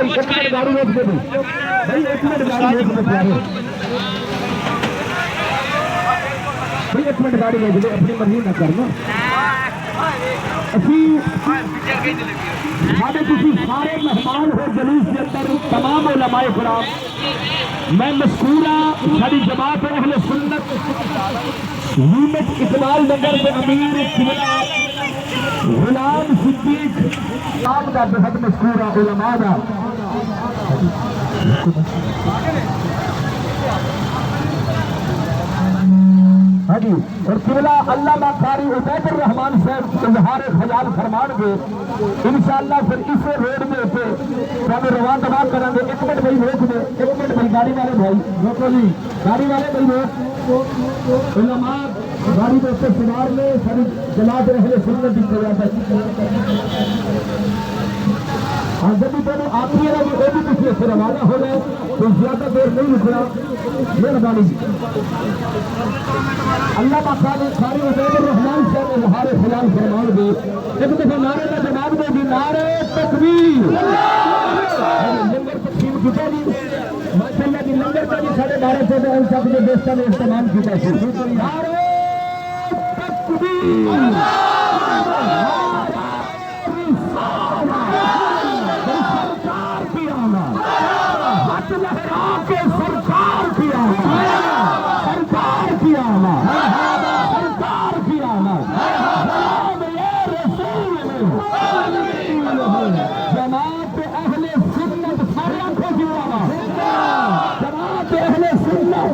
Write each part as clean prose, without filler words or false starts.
गाड़ी रोक दे भाई, 1 मिनट गाड़ी रोक दे भाई, 1 मिनट गाड़ी रोक दे, अपनी मर्जी ना करना। असी साढ़े तुसी सारे मेहमान हो जलूस के अंदर, तमाम उलमाए किराम, मैं मशकूरा सारी जमात अहले सुन्नत यूनिट इकबाल नगर के अमीर गुलाम सिद्दीक साहब का बेहद मशकूरा उलमा का। हाँ जी, और किबला अल्लामा कारी उबैदुर रहमान साहब इजहार ख्याल फरमान के इंशाअल्लाह फिर इस रोड में होते सब रवा दवा करेंगे। 1 मिनट भाई रोक दे, 1 मिनट भाई, गाड़ी वाले भाई रोको नहीं, गाड़ी वाले भाई रोक, उलमा गाड़ी में से सवार में सारी जमात अहले सुन्नत की क़यादत। हाँ, जब भी दोनों आती है ना वो भी पिछले से रवाना हो गए तो ज्यादा देर नहीं रुकना, मेहरबानी। अल्लामा कारी उबैदुर रहमान साहब इजहार ख्याल फरमान दे, एक दफा नारे का जवाब देगी, नारे तकबीर। लंगर तकसीम किया जी माशाअल्लाह जी, लंगर का जी 12.5 तक जो दोस्तों ने इस्तेमाल किया, नारे तकबीर। लहरा के सरकार की आवाज़, सरकार की आवाज़, सरकार की आवाज़, जमात अहले सुन्नत सारे आंखों की आवाज़, जमात अहले सुन्नत,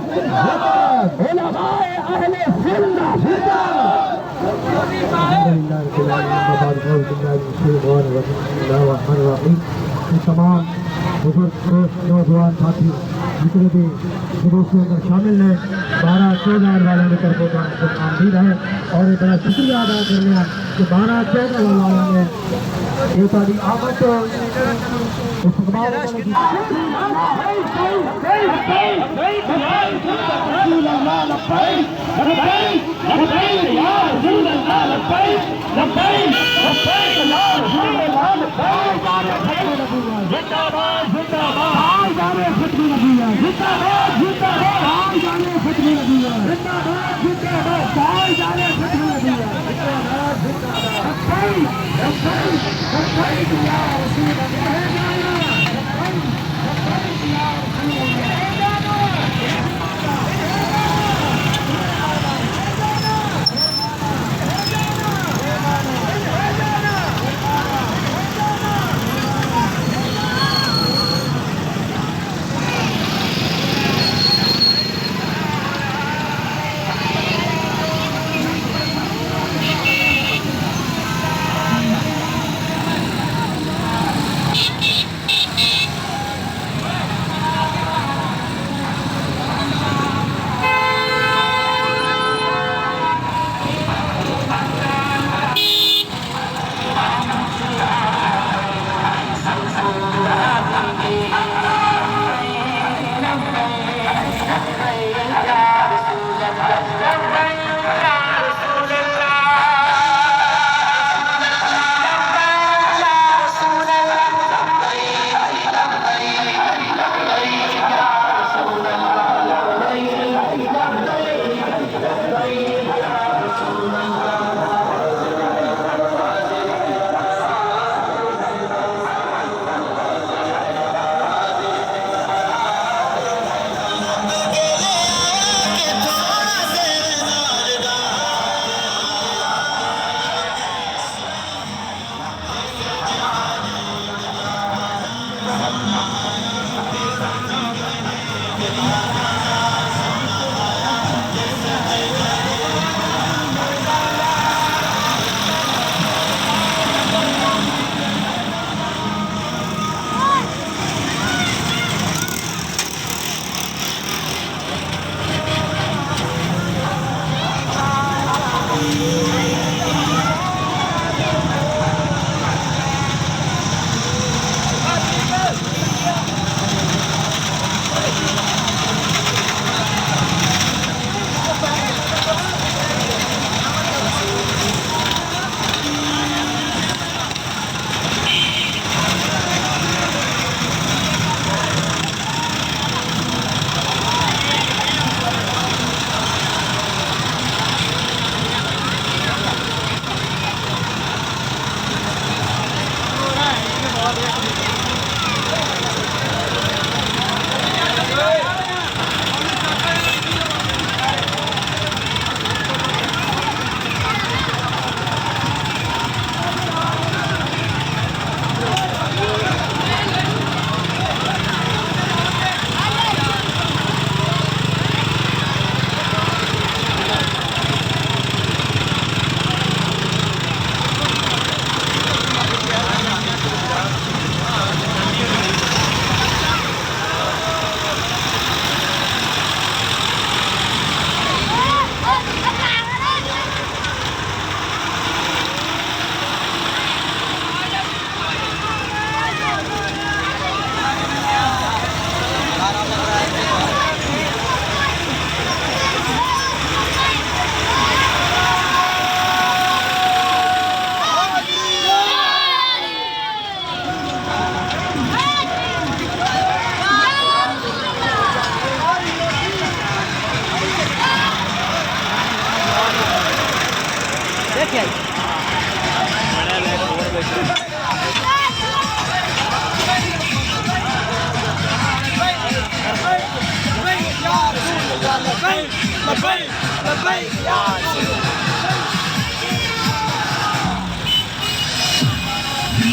उलमाए अहले सुन्नत। तमाम बुजुर्ग नौजवान साथी जितने भी जुलूसों में शामिल हैं, 12-14 वालों की तरफ आमदीद है और एक बड़ा शुक्रिया अदा करने हैं कि 12-14 वालों ने ये तारी आमद इस्तेमाल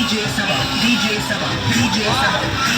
DJ Sabah, DJ Sabah, DJ Sabah.